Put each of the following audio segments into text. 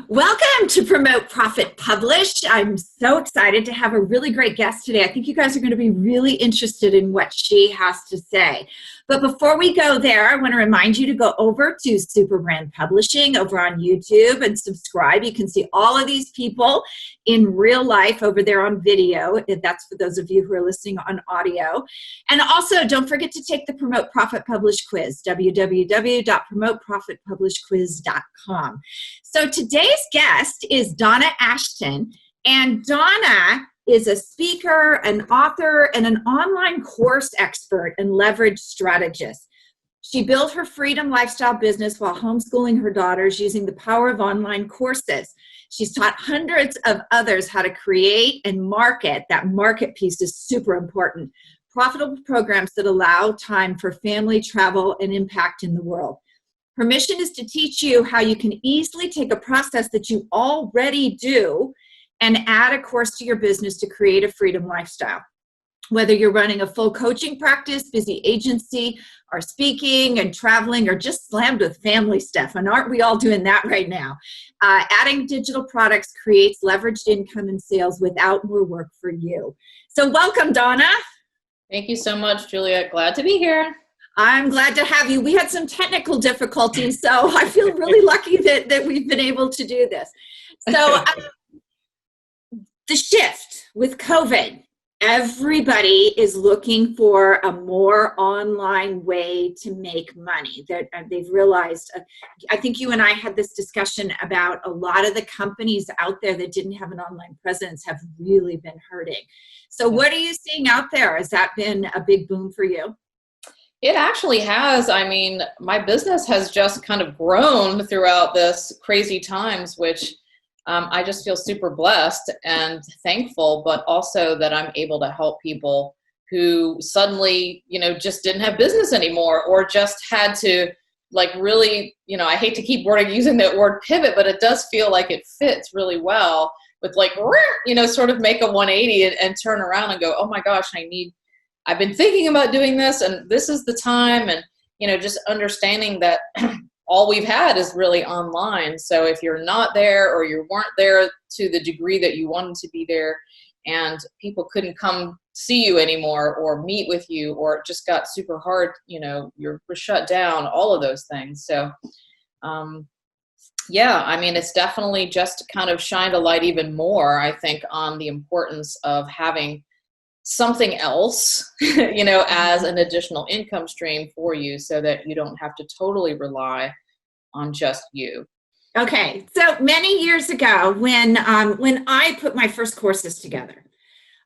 Welcome to Promote, Profit, Publish. I'm so excited to have a really great guest today. I think you guys are going to be really interested in what she has to say. But before we go there, I want to remind you to go over to Superbrand Publishing over on YouTube and subscribe. You can see all of these people in real life over there on video. That's for those of you who are listening on audio. And also, don't forget to take the Promote, Profit, Publish quiz, www.promoteprofitpublishquiz.com. So today's guest is Donna Ashton, and Donna is a speaker, an author, and an online course expert and leverage strategist. She built her freedom lifestyle business while homeschooling her daughters using the power of online courses. She's taught hundreds of others how to create and market. That market piece is super important. Profitable programs that allow time for family, travel, and impact in the world. Her mission is to teach you how you can easily take a process that you already do and add a course to your business to create a freedom lifestyle. Whether you're running a full coaching practice, busy agency, or speaking and traveling, or just slammed with family stuff, and aren't we all doing that right now? Adding digital products creates leveraged income and sales without more work for you. So welcome, Donna. Thank you so much, Juliet. Glad to be here. I'm glad to have you. We had some technical difficulties, so I feel really lucky that we've been able to do this. So the shift with COVID, everybody is looking for a more online way to make money. They've realized, I think you and I had this discussion about a lot of the companies out there that didn't have an online presence have really been hurting. So what are you seeing out there? Has that been a big boom for you? It actually has. I mean, my business has just kind of grown throughout this crazy times, which I just feel super blessed and thankful, but also that I'm able to help people who suddenly, just didn't have business anymore, or just had to really, I hate to keep using that word pivot, but it does feel like it fits really well with sort of make a 180 and turn around and go, oh my gosh, I've been thinking about doing this, and this is the time. And, just understanding that all we've had is really online. So if you're not there, or you weren't there to the degree that you wanted to be there, and people couldn't come see you anymore or meet with you, or it just got super hard, you're shut down, all of those things. So, it's definitely just kind of shined a light even more, I think, on the importance of having something else, as an additional income stream for you, so that you don't have to totally rely on just you. Okay. So many years ago, when I put my first courses together,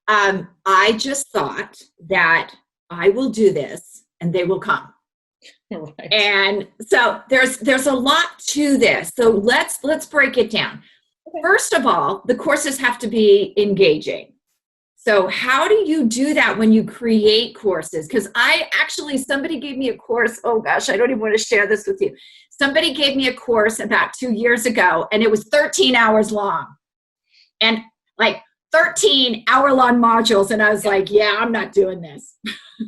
I just thought that I will do this and they will come. Right. And so there's a lot to this. So let's break it down. Okay. First of all, the courses have to be engaging. So how do you do that when you create courses? Because somebody gave me a course. Oh gosh, I don't even want to share this with you. Somebody gave me a course about 2 years ago, and it was 13 hours long, and 13 hour-long modules. And I was like, yeah, I'm not doing this.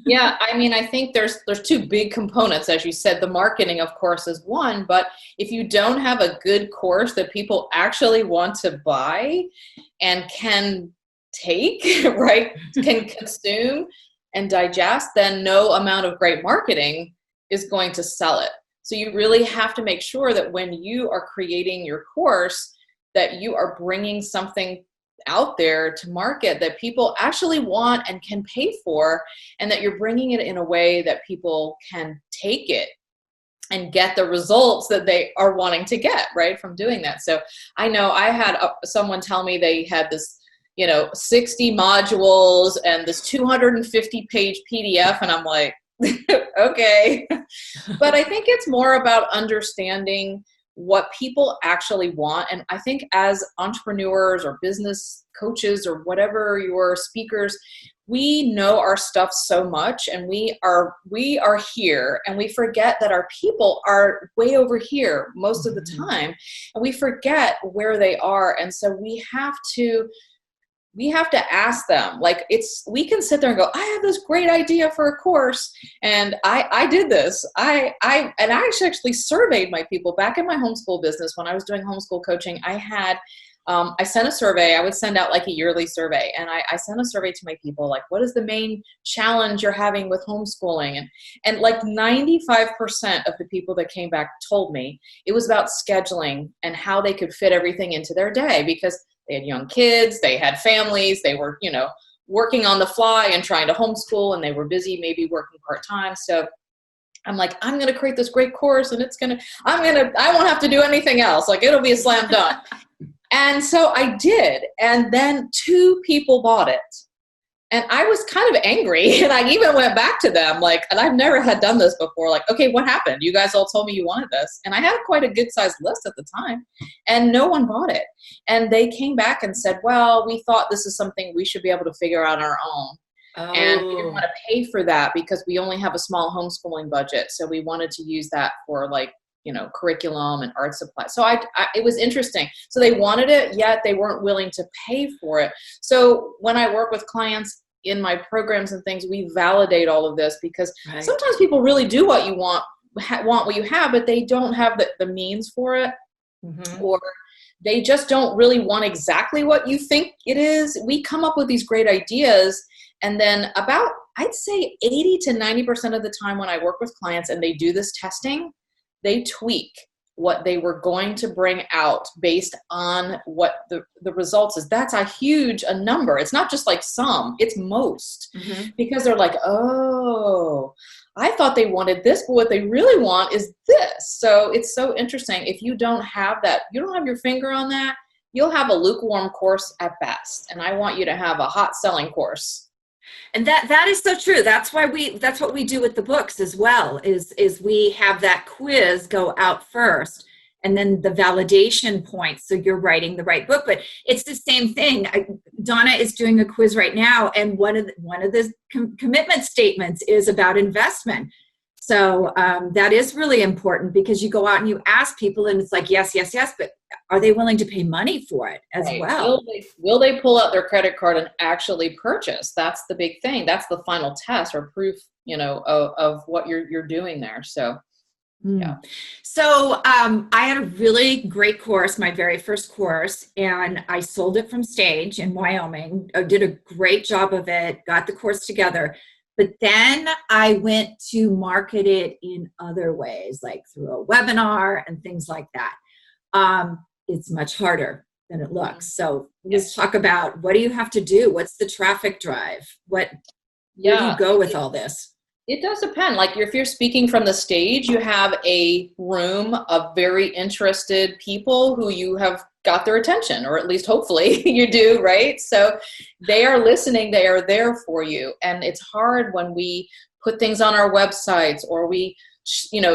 Yeah, I think there's two big components. As you said, the marketing, of course, is one, but if you don't have a good course that people actually want to buy and can take, right, can consume and digest, then no amount of great marketing is going to sell it. So you really have to make sure that when you are creating your course, that you are bringing something out there to market that people actually want and can pay for, and that you're bringing it in a way that people can take it and get the results that they are wanting to get, right, from doing that. So I know I had someone tell me they had this 60 modules and this 250-page PDF. And I'm like, okay. But I think it's more about understanding what people actually want. And I think as entrepreneurs or business coaches or whatever your speakers, we know our stuff so much, and we are here, and we forget that our people are way over here most of the time, and we forget where they are. And so we have to we have to ask them. Like, we can sit there and go, I have this great idea for a course, and I did this. I actually surveyed my people back in my homeschool business when I was doing homeschool coaching. I sent a survey. I would send out like a yearly survey, and I sent a survey to my people, like, what is the main challenge you're having with homeschooling? And like 95% of the people that came back told me it was about scheduling and how they could fit everything into their day, because they had young kids, they had families, they were, working on the fly and trying to homeschool, and they were busy, maybe working part-time. So I'm like, I'm going to create this great course, and I won't have to do anything else. Like, it'll be a slam dunk. And so I did. And then 2 people bought it. And I was kind of angry. And I even went back to them, like, and I've never had done this before. Like, okay, what happened? You guys all told me you wanted this. And I had quite a good sized list at the time, and no one bought it. And they came back and said, well, we thought this is something we should be able to figure out on our own. Oh. And we didn't want to pay for that because we only have a small homeschooling budget. So we wanted to use that for curriculum and art supplies. So it was interesting. So they wanted it, yet they weren't willing to pay for it. So when I work with clients in my programs and things, we validate all of this, because sometimes people really do what you want what you have, but they don't have the means for it. Mm-hmm. Or they just don't really want exactly what you think it is. We come up with these great ideas, and then about, I'd say 80 to 90% of the time when I work with clients and they do this testing, they tweak what they were going to bring out based on what the results is. That's a huge number. It's not just like some, it's most. Mm-hmm. Because they're like, oh, I thought they wanted this, but what they really want is this. So it's so interesting. If you don't have that, you don't have your finger on that, you'll have a lukewarm course at best. And I want you to have a hot selling course. And that is so true. That's what we do with the books as well, is we have that quiz go out first, and then the validation points. So you're writing the right book, but it's the same thing. Donna is doing a quiz right now, and one of the commitment statements is about investment. So that is really important, because you go out and you ask people, and it's like, yes, yes, yes, but are they willing to pay money for it as well? Will they pull out their credit card and actually purchase? That's the big thing. That's the final test or proof, of what you're doing there. So, yeah. So I had a really great course, my very first course, and I sold it from stage in Wyoming. I did a great job of it, got the course together. But then I went to market it in other ways, like through a webinar and things like that. It's much harder than it looks. So let's talk about, what do you have to do? What's the traffic drive? Where do you go with all this? It does depend. Like, if you're speaking from the stage, you have a room of very interested people who you have got their attention, or at least hopefully you do, right? So they are listening, they are there for you. And it's hard when we put things on our websites, or we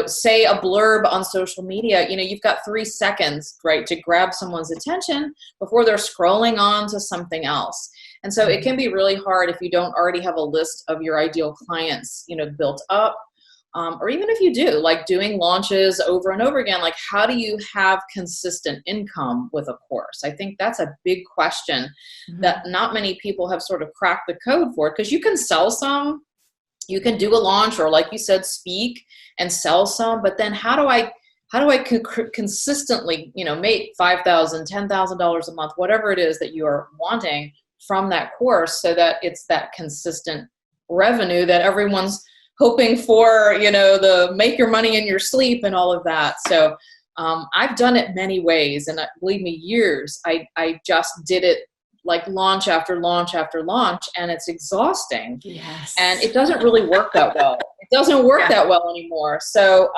say a blurb on social media. You've got 3 seconds, right, to grab someone's attention before they're scrolling on to something else. And so it can be really hard if you don't already have a list of your ideal clients, built up. Or even if you do, like doing launches over and over again, like, how do you have consistent income with a course? I think that's a big question that not many people have sort of cracked the code for, because you can sell some, you can do a launch, or like you said, speak and sell some, but then how do I consistently, make $5,000, $10,000 a month, whatever it is that you are wanting from that course, so that it's that consistent revenue that everyone's hoping for, the make your money in your sleep and all of that. So I've done it many ways, and believe me, years. I just did it like launch after launch after launch, and it's exhausting. Yes. And it doesn't really work that well. It doesn't work that well anymore. So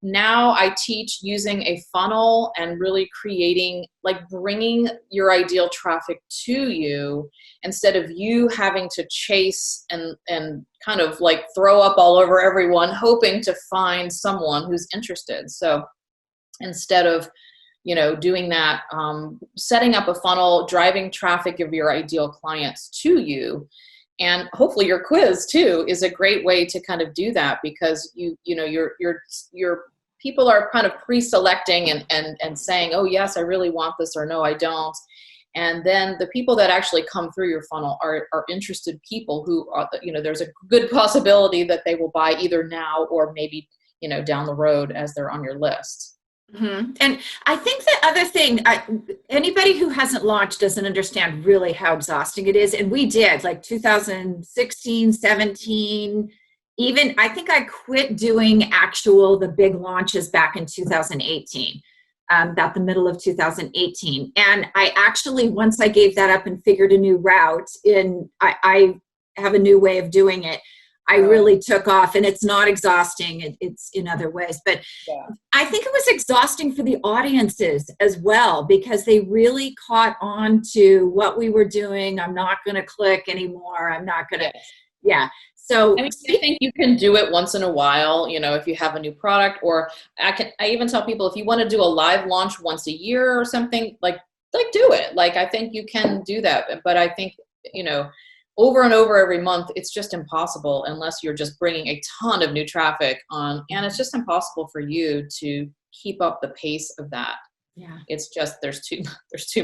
now I teach using a funnel and really creating, like, bringing your ideal traffic to you, instead of you having to chase and kind of like throw up all over everyone, hoping to find someone who's interested. So instead of, doing that, setting up a funnel, driving traffic of your ideal clients to you. And hopefully your quiz too is a great way to kind of do that, because your people are kind of pre-selecting and saying, oh yes, I really want this, or no, I don't. And then the people that actually come through your funnel are interested people who are, there's a good possibility that they will buy either now or maybe, down the road as they're on your list. Mm-hmm. And I think the other thing, anybody who hasn't launched doesn't understand really how exhausting it is. And we did, like 2016, 17, even I think I quit doing the big launches back in 2018, about the middle of 2018. And I actually, once I gave that up and figured a new route I have a new way of doing it. I really took off, and it's not exhausting. It's in other ways, but I think it was exhausting for the audiences as well, because they really caught on to what we were doing. I'm not going to click anymore. I'm not going to, So I think you can do it once in a while, if you have a new product, or I even tell people if you want to do a live launch once a year or something, like do it. Like, I think you can do that, but I think, over and over every month, it's just impossible unless you're just bringing a ton of new traffic on. And it's just impossible for you to keep up the pace of that. Yeah. It's just, there's too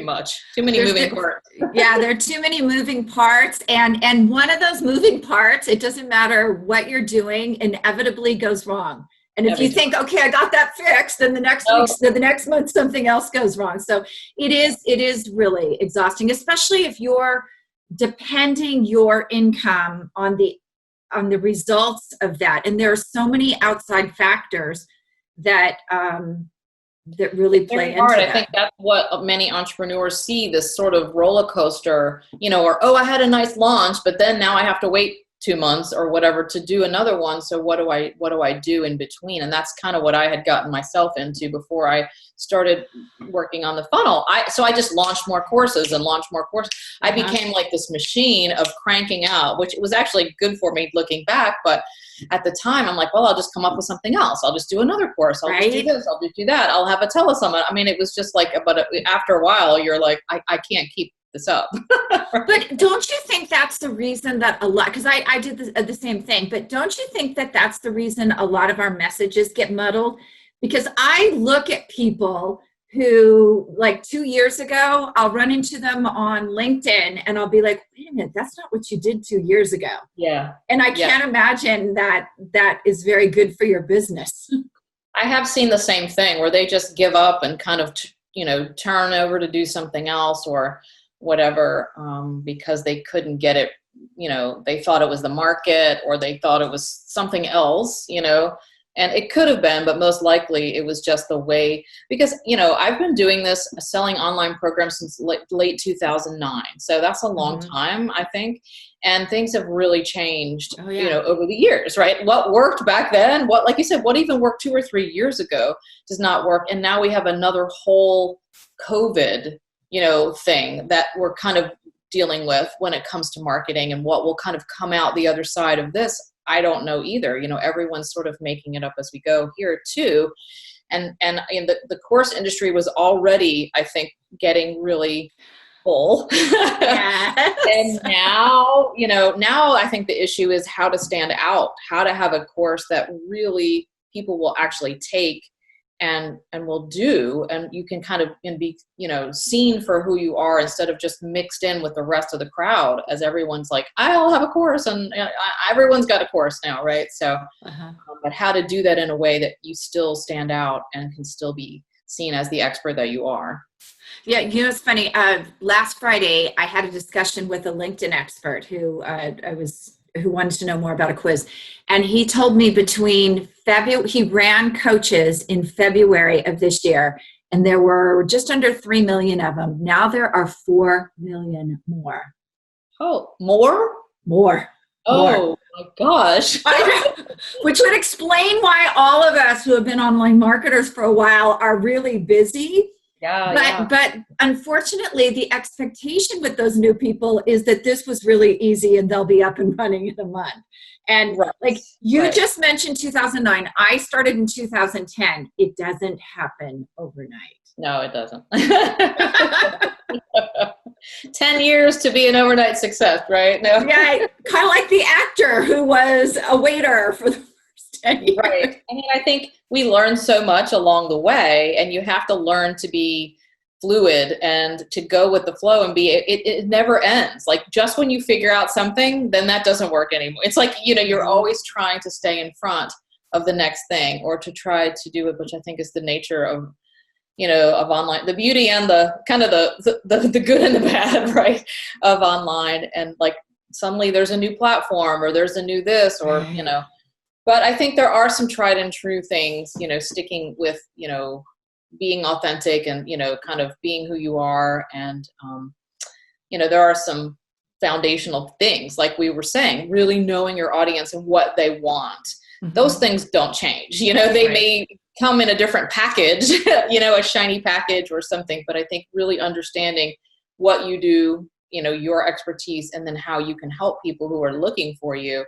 much, too many moving parts. Yeah, there are too many moving parts. And one of those moving parts, it doesn't matter what you're doing, inevitably goes wrong. And if you think, okay, I got that fixed, then the next month, something else goes wrong. So it is really exhausting, especially if you're depending your income on the results of that. And there are so many outside factors that really play into that. I think that's what many entrepreneurs see, this sort of roller coaster, or, I had a nice launch, but then now I have to wait 2 months or whatever to do another one. So what do I do in between? And that's kind of what I had gotten myself into before I started working on the funnel. So I just launched more courses and launched more courses. I became like this machine of cranking out, which was actually good for me looking back. But at the time, I'm like, well, I'll just come up with something else. I'll just do another course. I'll just do this. I'll just do that. I'll have a telesummit. I mean, it was just like, but after a while, you're like, I can't keep this up. But don't you think that's the reason that a lot, because I did the same thing, but don't you think that that's the reason a lot of our messages get muddled? Because I look at people who, like 2 years ago, I'll run into them on LinkedIn and I'll be like, wait a minute, that's not what you did 2 years ago. Yeah. And I can't imagine that is very good for your business. I have seen the same thing where they just give up and kind of, turn over to do something else or whatever, because they couldn't get it, they thought it was the market or they thought it was something else, and it could have been, but most likely it was just the way, because, I've been doing this, selling online programs since late 2009. So that's a long time, I think. And things have really changed, over the years, right? What worked back then, like you said, what even worked 2 or 3 years ago does not work. And now we have another whole COVID thing that we're kind of dealing with when it comes to marketing, and what will kind of come out the other side of this. I don't know either. Everyone's sort of making it up as we go here too. And the course industry was already, I think, getting really full. Yes. And now, now I think the issue is how to stand out, how to have a course that really people will actually take and will do, and you can kind of be, seen for who you are instead of just mixed in with the rest of the crowd, as everyone's like, I'll have a course, and everyone's got a course now, right? So, but how to do that in a way that you still stand out and can still be seen as the expert that you are. Yeah, it's funny. Last Friday, I had a discussion with a LinkedIn expert who wanted to know more about a quiz. And he told me he ran coaches in February of this year, and there were just under 3 million of them. Now there are 4 million more. Oh, more? More. Oh my gosh. Which would explain why all of us who have been online marketers for a while are really busy. But unfortunately, the expectation with those new people is that this was really easy and they'll be up and running in a month. And like you just mentioned 2009, I started in 2010. It doesn't happen overnight. No, it doesn't. 10 years to be an overnight success, right? No. Yeah, kind of like the actor who was a waiter for the first 10 years. Right. I mean, I think we learn so much along the way, and you have to learn to be fluid and to go with the flow and it never ends. Like just when you figure out something, then that doesn't work anymore. It's like, you're always trying to stay in front of the next thing or to try to do it, which I think is the nature of, of online, the beauty and the kind of the good and the bad, right, of online. And like suddenly there's a new platform or there's a new this or, but I think there are some tried and true things, sticking with, being authentic and, kind of being who you are. And, there are some foundational things, like we were saying, really knowing your audience and what they want. Those things don't change. They may come in a different package, a shiny package or something, but I think really understanding what you do, your expertise, and then how you can help people who are looking for you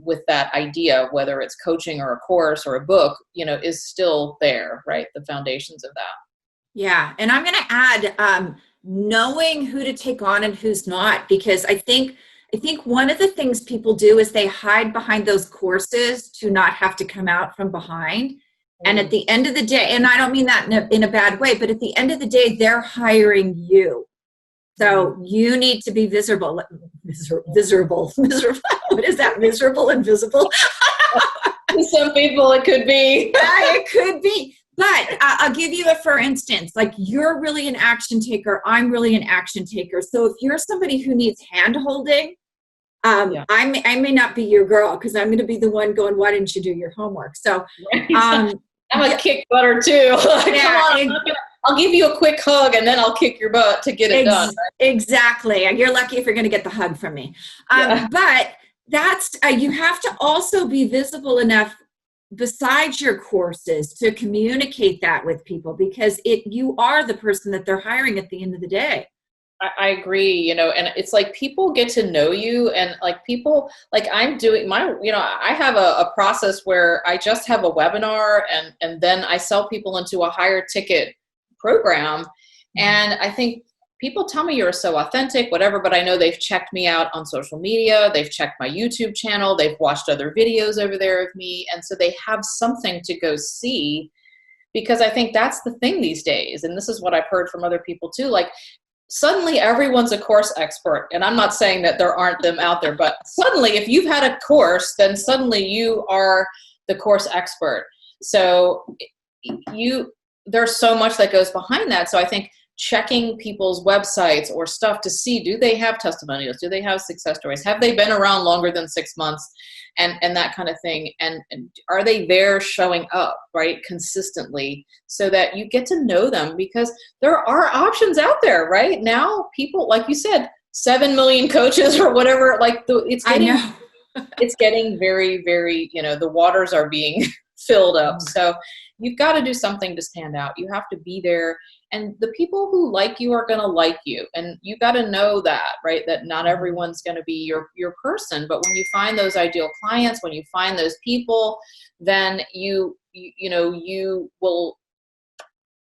with that idea, whether it's coaching or a course or a book, is still there, right? The foundations of that. Yeah. And I'm going to add knowing who to take on and who's not, because I think one of the things people do is they hide behind those courses to not have to come out from behind. And at the end of the day, and I don't mean that in a bad way, but at the end of the day, they're hiring you. So you need to be visible. What is that? Miserable and visible? Some people it could be. Yeah, it could be. But I'll give you a for instance, like you're really an action taker. I'm really an action taker. So if you're somebody who needs hand holding, I may not be your girl because I'm going to be the one going, why didn't you do your homework? So I'm a kick butter too. Come on, I'll give you a quick hug and then I'll kick your butt to get it done. Right? Exactly. You're lucky if you're going to get the hug from me. But that's, you have to also be visible enough besides your courses to communicate that with people, because you are the person that they're hiring at the end of the day. I agree, and it's like people get to know you, and like people, like I'm doing my, I have a process where I just have a webinar and then I sell people into a higher ticket program. And I think people tell me you're so authentic, whatever, but I know they've checked me out on social media. They've checked my YouTube channel. They've watched other videos over there of me. And so they have something to go see, because I think that's the thing these days. And this is what I've heard from other people too. Like suddenly everyone's a course expert. And I'm not saying that there aren't them out there, but suddenly if you've had a course, then suddenly you are the course expert. So there's so much that goes behind that. So I think checking people's websites or stuff to see, do they have testimonials? Do they have success stories? Have they been around longer than 6 months? And that kind of thing. And are they there showing up, right, consistently, so that you get to know them? Because there are options out there, right? Now people, like you said, 7 million coaches or whatever, like it's getting very, very, the waters are being filled up. So you've got to do something to stand out. You have to be there. And the people who like you are going to like you. And you got to know that, right? That not everyone's going to be your person. But when you find those ideal clients, when you find those people, then you will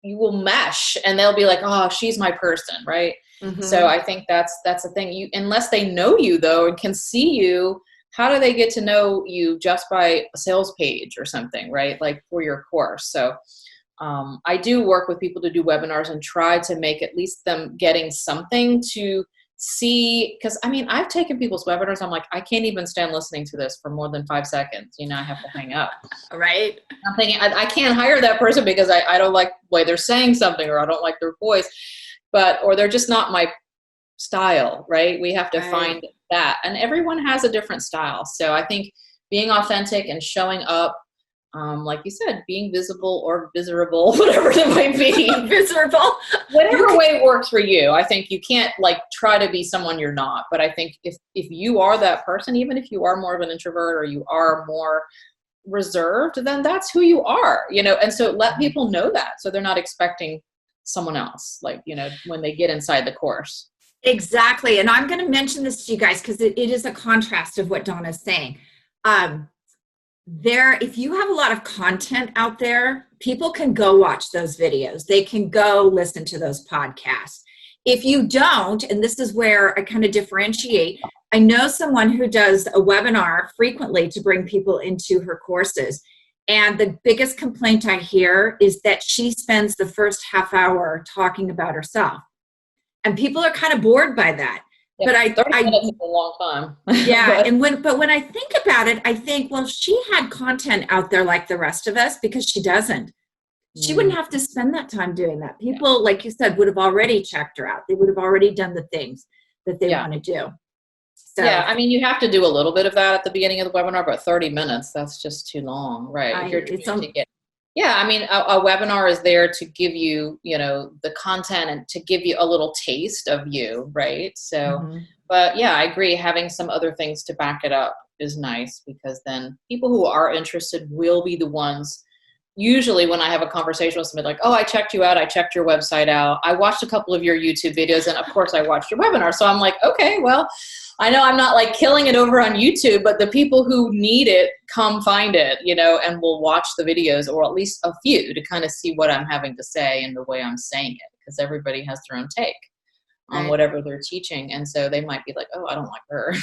mesh, and they'll be like, oh, she's my person, right? So I think that's the thing. Unless they know you though and can see you, how do they get to know you just by a sales page or something, right? Like for your course. So I do work with people to do webinars and try to make at least them getting something to see. Because I've taken people's webinars. I'm like, I can't even stand listening to this for more than 5 seconds. I have to hang up. Right. I'm thinking I can't hire that person because I don't like the way they're saying something, or I don't like their voice, or they're just not my style, right? We have to find that. And everyone has a different style. So I think being authentic and showing up, like you said, being visible or miserable, whatever it might be. Miserable. Whatever way it works for you. I think you can't try to be someone you're not. But I think if you are that person, even if you are more of an introvert or you are more reserved, then that's who you are, and so let people know that, so they're not expecting someone else, when they get inside the course. Exactly. And I'm going to mention this to you guys because it is a contrast of what Donna's saying. If you have a lot of content out there, people can go watch those videos. They can go listen to those podcasts. If you don't, and this is where I kind of differentiate, I know someone who does a webinar frequently to bring people into her courses. And the biggest complaint I hear is that she spends the first half hour talking about herself. And people are kind of bored by that. Yeah, but 30 minutes is a long time. Yeah, but when I think about it, I think, well, she had content out there like the rest of us, because she doesn't. She wouldn't have to spend that time doing that. People, like you said, would have already checked her out. They would have already done the things that they want to do. So, yeah, I mean, you have to do a little bit of that at the beginning of the webinar, but 30 minutes, that's just too long, right? If you're trying to get, yeah, I mean, a webinar is there to give you, you know, the content and to give you a little taste of you, right? So, but yeah, I agree. Having some other things to back it up is nice, because then people who are interested will be the ones. Usually when I have a conversation with somebody like, oh, I checked you out, I checked your website out, I watched a couple of your YouTube videos, and of course I watched your webinar. So I'm like, okay, well, I know I'm not like killing it over on YouTube, but the people who need it come find it, you know, and will watch the videos, or at least a few, to kind of see what I'm having to say and the way I'm saying it, because everybody has their own take on whatever they're teaching. And so they might be like, oh, I don't like her.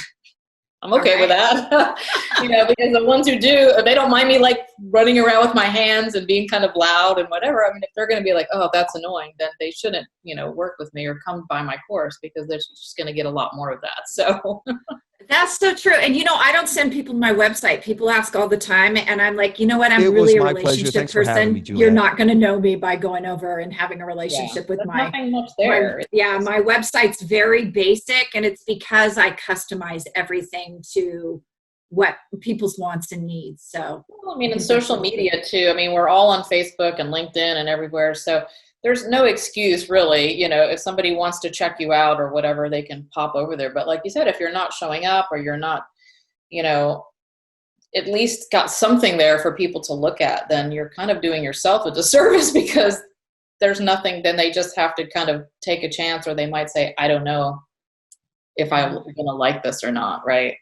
I'm okay with that, you know, because the ones who do, they don't mind me like running around with my hands and being kind of loud and whatever. I mean, if they're going to be like, oh, that's annoying, then they shouldn't, you know, work with me or come by my course, because they're just going to get a lot more of that. So that's so true. And, you know, I don't send people to my website. People ask all the time. And I'm like, you know what? I'm really a relationship person. You're not going to know me by going over and having a relationship with nothing much there. My website's very basic, and it's because I customize everything to what people's wants and needs. So, well, I mean, in social media too, I mean, we're all on Facebook and LinkedIn and everywhere. So there's no excuse really, you know, if somebody wants to check you out or whatever, they can pop over there. But like you said, if you're not showing up, or you're not, you know, at least got something there for people to look at, then you're kind of doing yourself a disservice, because there's nothing, then they just have to kind of take a chance, or they might say, I don't know if I'm going to like this or not. Right.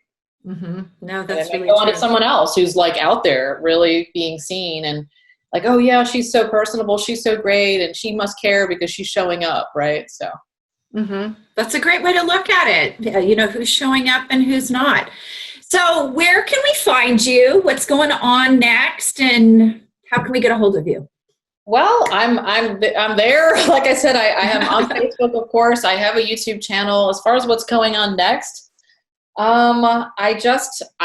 No, that's really go on to someone else who's like out there really being seen, and like, oh yeah, she's so personable, she's so great, and she must care because she's showing up, right? So that's a great way to look at it. You know, who's showing up and who's not. So where can we find you? What's going on next, and how can we get a hold of you? Well, I'm there. Like I said, I am on Facebook, of course. I have a YouTube channel. As far as what's going on next, I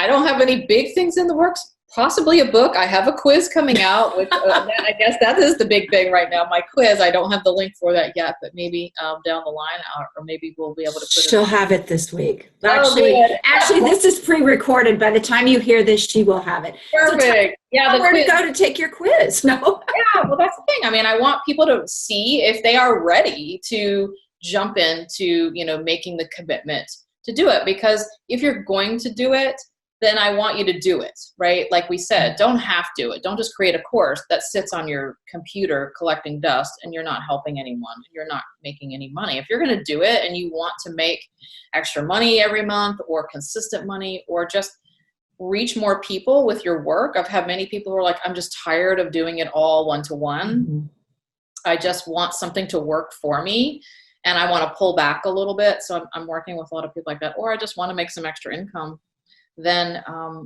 don't have any big things in the works. Possibly a book. I have a quiz coming out, which I guess that is the big thing right now. My quiz. I don't have the link for that yet, but maybe down the line, or maybe we'll be able to put it. She'll have it this week. Actually, this is pre-recorded. By the time you hear this, she will have it. Perfect. So where to go to take your quiz? No. Yeah. Well, that's the thing. I mean, I want people to see if they are ready to jump into, you know, making the commitment to do it. Because if you're going to do it, then I want you to do it, right? Like we said, don't have to do it. Don't just create a course that sits on your computer collecting dust and you're not helping anyone. You're not making any money. If you're going to do it and you want to make extra money every month, or consistent money, or just reach more people with your work. I've had many people who are like, I'm just tired of doing it all one-to-one. I just want something to work for me, and I want to pull back a little bit. So I'm working with a lot of people like that. Or I just want to make some extra income. Then,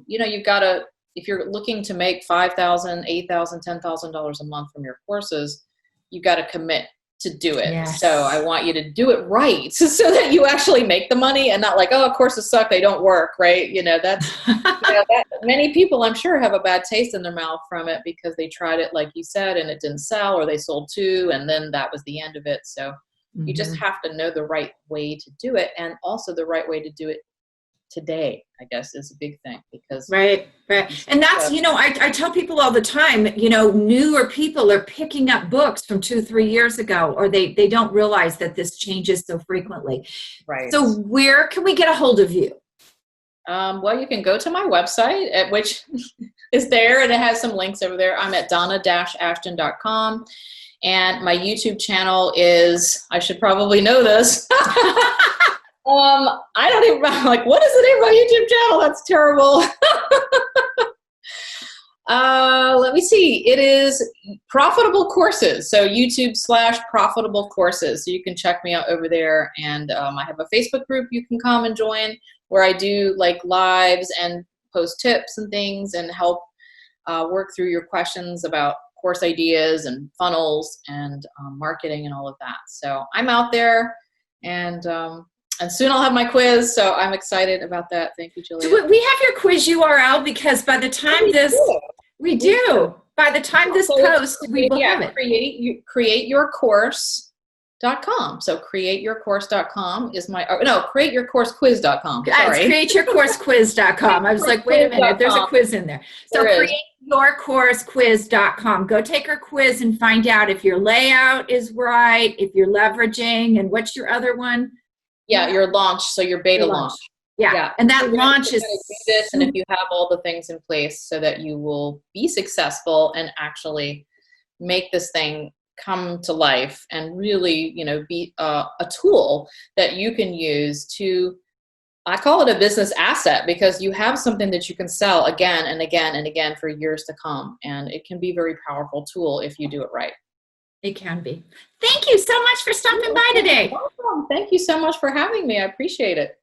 you know, you've got to, if you're looking to make $5,000, $8,000, $10,000 a month from your courses, you've got to commit to do it. Yes. So I want you to do it right, so that you actually make the money, and not like, oh, courses suck, they don't work, right? You know, that's, you know, that many people I'm sure have a bad taste in their mouth from it, because they tried it, like you said, and it didn't sell, or they sold two, and then that was the end of it. So you just have to know the right way to do it, and also the right way to do it today, I guess, is a big thing. Because right. And that's, you know, I tell people all the time, you know, newer people are picking up books from 2-3 years ago, or they don't realize that this changes so frequently. Right. So where can we get a hold of you? Well, you can go to my website, which is there, and it has some links over there. I'm at donna-ashton.com, and my YouTube channel is, I should probably know this. I don't even, I'm like, what is the name of my YouTube channel? That's terrible. Let me see. It is Profitable Courses. So YouTube/Profitable Courses. So you can check me out over there. And I have a Facebook group you can come and join, where I do like lives and post tips and things, and help work through your questions about course ideas and funnels and marketing and all of that. So I'm out there, and soon I'll have my quiz. So I'm excited about that. Thank you, Juliet. Do we have your quiz URL? Because by the time we do. By the time this posts, we will have it. Createyourcourse.com. So createyourcourse.com is createyourcoursequiz.com. Sorry. It's createyourcoursequiz.com. I was like, wait a minute, there's a quiz in there. So createyourcoursequiz.com. Go take our quiz and find out if your layout is right, if you're leveraging, and what's your other one? Yeah, your launch. So your beta launch. Yeah. And that launch is this, and if you have all the things in place so that you will be successful and actually make this thing come to life and really, be a tool that you can use to, I call it a business asset, because you have something that you can sell again and again and again for years to come. And it can be a very powerful tool if you do it right. It can be. Thank you so much for stopping by today. Welcome. Thank you so much for having me. I appreciate it.